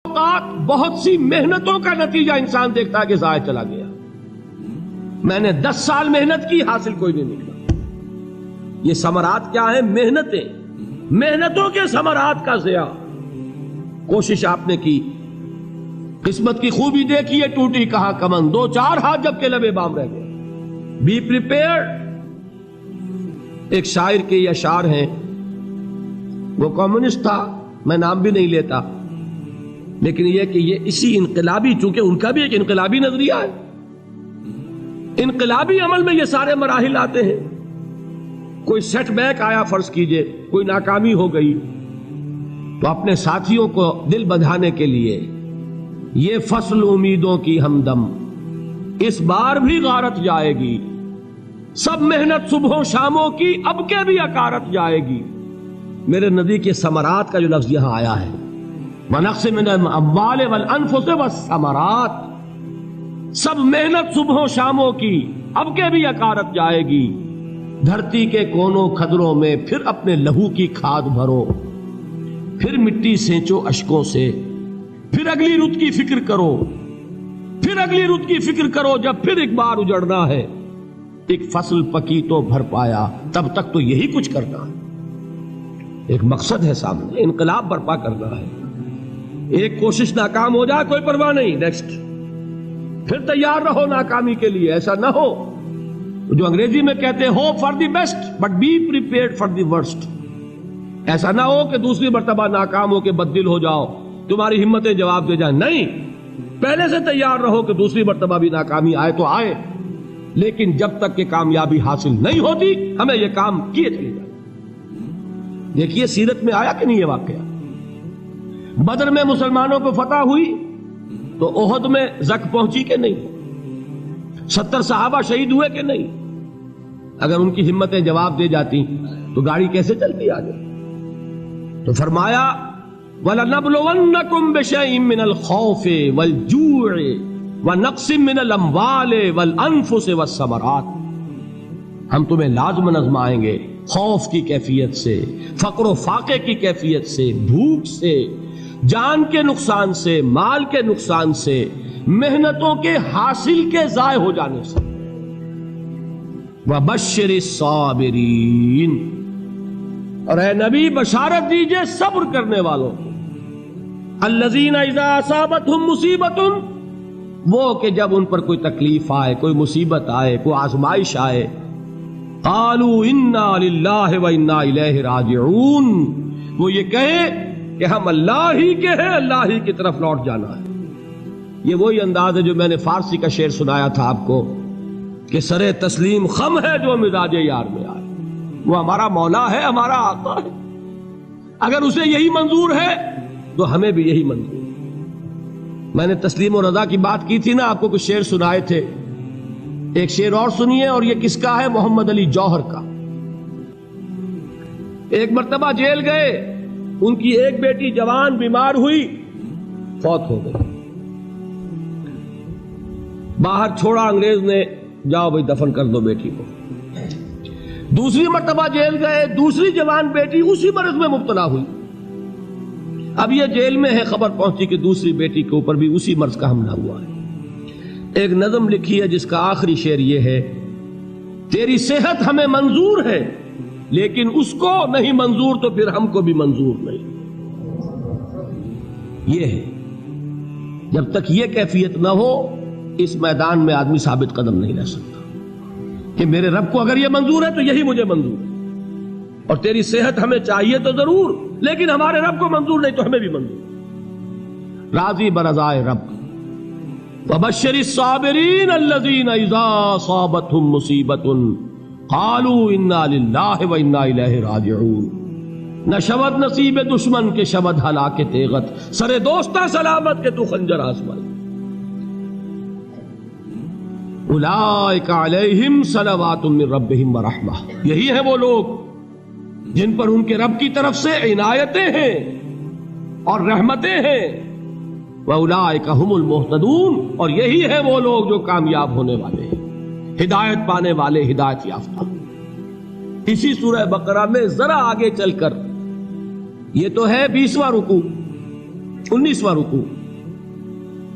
اوقات بہت سی محنتوں کا نتیجہ انسان دیکھتا ہے کہ ضائع چلا گیا. میں نے 10 سال محنت کی، حاصل کوئی نہیں نکلا. یہ ثمرات کیا ہیں؟ محنتیں، محنتوں کے ثمرات کا ضیاع. کوشش آپ نے کی، قسمت کی خوبی دیکھی ہے، ٹوٹی کہاں کمن، 2-4 ہاتھ جب کے لبے بام رہ گئے. Be prepared. ایک شاعر کے یہ اشعار ہیں، وہ کمیونسٹ تھا، میں نام بھی نہیں لیتا، لیکن یہ کہ یہ اسی انقلابی، چونکہ ان کا بھی ایک انقلابی نظریہ ہے، انقلابی عمل میں یہ سارے مراحل آتے ہیں. کوئی سیٹ بیک آیا فرض کیجئے، کوئی ناکامی ہو گئی، تو اپنے ساتھیوں کو دل بندھانے کے لیے یہ فصل امیدوں کی ہمدم اس بار بھی غارت جائے گی، سب محنت صبحوں شاموں کی اب کے بھی اکارت جائے گی. میرے نبی کے ثمرات کا جو لفظ یہاں آیا ہے، وَنَقْصٍ مِّنَ الْأَمْوَالِ وَالْأَنفُسِ وَالثَّمَرَاتِ، سب محنت صبحوں شاموں کی اب کے بھی اکارت جائے گی. دھرتی کے کونوں کھدروں میں پھر اپنے لہو کی کھاد بھرو، پھر مٹی سینچو اشکوں سے، پھر اگلی رت کی فکر کرو، پھر اگلی رت کی فکر کرو، جب پھر ایک بار اجڑنا ہے. ایک فصل پکی تو بھر پایا، تب تک تو یہی کچھ کرنا ہے. ایک مقصد ہے سامنے، انقلاب برپا کرنا ہے. ایک کوشش ناکام ہو جائے کوئی پرواہ نہیں، نیکسٹ. پھر تیار رہو ناکامی کے لیے. ایسا نہ ہو جو انگریزی میں کہتے ہیں hope for the best but be prepared for the worst. ایسا نہ ہو کہ دوسری مرتبہ ناکام ہو کے بددل ہو جاؤ، تمہاری ہمتیں جواب دے جائیں. نہیں، پہلے سے تیار رہو کہ دوسری مرتبہ بھی ناکامی آئے تو آئے، لیکن جب تک کہ کامیابی حاصل نہیں ہوتی ہمیں یہ کام کیے چلے جائیں. دیکھیے سیرت میں آیا کہ نہیں یہ واقعہ. بدر میں مسلمانوں کو فتح ہوئی تو احد میں زک پہنچی کہ نہیں؟ 70 صحابہ شہید ہوئے کہ نہیں؟ اگر ان کی ہمتیں جواب دے جاتی تو گاڑی کیسے چلتی آگے؟ تو فرمایا وَلَنَبْلُوَنَّكُمْ بِشَيْءٍ مِّنَ الْخَوْفِ وَالْجُوعِ وَنَقْصٍ مِّنَ الْأَمْوَالِ وَالْأَنفُسِ وَالثَّمَرَاتِ. ہم تمہیں لازم آزمائیں گے، خوف کی کیفیت سے، فقر و فاقے کی کیفیت سے، بھوک سے، جان کے نقصان سے، مال کے نقصان سے، محنتوں کے حاصل کے ضائع ہو جانے سے. وَبَشِّرِ الصَّابِرِينَ، اور اے نبی بشارت دیجئے صبر کرنے والوں کو. الَّذِينَ إِذَا أَصَابَتْهُمْ مُصِيبَةٌ، وہ کہ جب ان پر کوئی تکلیف آئے، کوئی مصیبت آئے، کوئی آزمائش آئے، قالوا انا للہ و انا الیہ راجعون، وہ یہ کہیں کہ ہم اللہ ہی کے ہیں، اللہ ہی کی طرف لوٹ جانا ہے. یہ وہی انداز ہے جو میں نے فارسی کا شعر سنایا تھا آپ کو کہ سرے تسلیم خم ہے جو مزاج یار میں آئے. وہ ہمارا مولا ہے، ہمارا آقا ہے، اگر اسے یہی منظور ہے تو ہمیں بھی یہی منظور ہے. میں نے تسلیم و رضا کی بات کی تھی نا، آپ کو کچھ شعر سنائے تھے. ایک شعر اور سنیے، اور یہ کس کا ہے؟ محمد علی جوہر کا. ایک مرتبہ جیل گئے، ان کی ایک بیٹی جوان بیمار ہوئی، فوت ہو گئی. باہر چھوڑا انگریز نے، جاؤ بھائی دفن کر دو بیٹی کو. دوسری مرتبہ جیل گئے، دوسری جوان بیٹی اسی مرض میں مبتلا ہوئی. اب یہ جیل میں ہے، خبر پہنچی کہ دوسری بیٹی کے اوپر بھی اسی مرض کا حملہ ہوا ہے. ایک نظم لکھی ہے جس کا آخری شعر یہ ہے، تیری صحت ہمیں منظور ہے لیکن اس کو نہیں منظور تو پھر ہم کو بھی منظور نہیں. یہ ہے، جب تک یہ کیفیت نہ ہو اس میدان میں آدمی ثابت قدم نہیں رہ سکتا کہ میرے رب کو اگر یہ منظور ہے تو یہی مجھے منظور ہے، اور تیری صحت ہمیں چاہیے تو ضرور، لیکن ہمارے رب کو منظور نہیں تو ہمیں بھی منظور. راضی برضائے رب. وَبَشِّرِ الصَّابِرِينَ الَّذِينَ إِذَا أَصَابَتْهُمْ مُصِيبَةٌ قَالُوا إِنَّا لِلَّهِ وَإِنَّا إِلَيْهِ رَاجِعُونَ. نہ شود نصیب دشمن کے شود ہلاک تیغت، سر دوستہ سلامت کے تو خنجر آزمائے. اولئک علیہم صلوات من ربہم ورحمہ، یہی ہے وہ لوگ جن پر ان کے رب کی طرف سے عنایتیں ہیں اور رحمتیں ہیں. وَأُولَئِكَ هُمُ الْمُهْتَدُونَ، اور یہی ہے وہ لوگ جو کامیاب ہونے والے ہیں، ہدایت پانے والے، ہدایت یافتہ. اسی سورہ بقرہ میں ذرا آگے چل کر، یہ تو ہے 20واں رکوع، 19واں رکوع،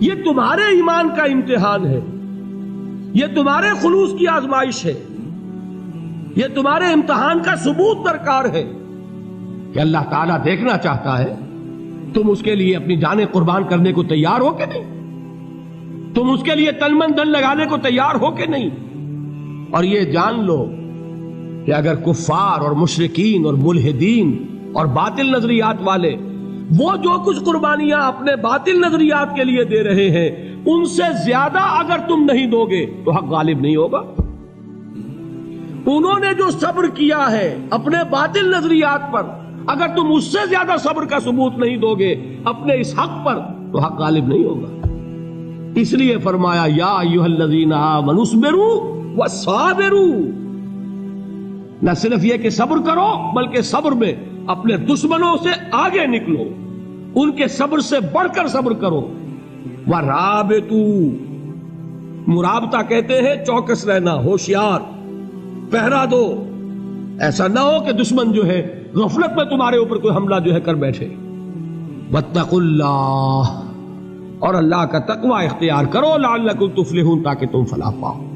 یہ تمہارے ایمان کا امتحان ہے، یہ تمہارے خلوص کی آزمائش ہے، یہ تمہارے امتحان کا ثبوت درکار ہے کہ اللہ تعالیٰ دیکھنا چاہتا ہے تم اس کے لیے اپنی جانیں قربان کرنے کو تیار ہو کہ نہیں، تم اس کے لیے تن من دھن لگانے کو تیار ہو کہ نہیں۔ اور یہ جان لو کہ اگر کفار اور مشرکین اور ملحدین اور باطل نظریات والے وہ جو کچھ قربانیاں اپنے باطل نظریات کے لیے دے رہے ہیں ان سے زیادہ اگر تم نہیں دو گے تو حق غالب نہیں ہوگا۔ انہوں نے جو صبر کیا ہے اپنے باطل نظریات پر، اگر تم اس سے زیادہ صبر کا ثبوت نہیں دو گے اپنے اس حق پر تو حق غالب نہیں ہوگا۔ اس لیے فرمایا یا ایھا الذین آمنوا اصبروا وصابروا، نہ صرف یہ کہ صبر کرو بلکہ صبر میں اپنے دشمنوں سے آگے نکلو، ان کے صبر سے بڑھ کر صبر کرو۔ وَرَابِطُوا، مرابطہ کہتے ہیں چوکس رہنا، ہوشیار، پہرا دو، ایسا نہ ہو کہ دشمن جو ہے غفلت میں تمہارے اوپر کوئی حملہ جو ہے کر بیٹھے۔ وَاتَّقُوا اللَّهَ، اور اللہ کا تقوی اختیار کرو، لعلکم تفلحون، تاکہ تم فلاح پاؤ۔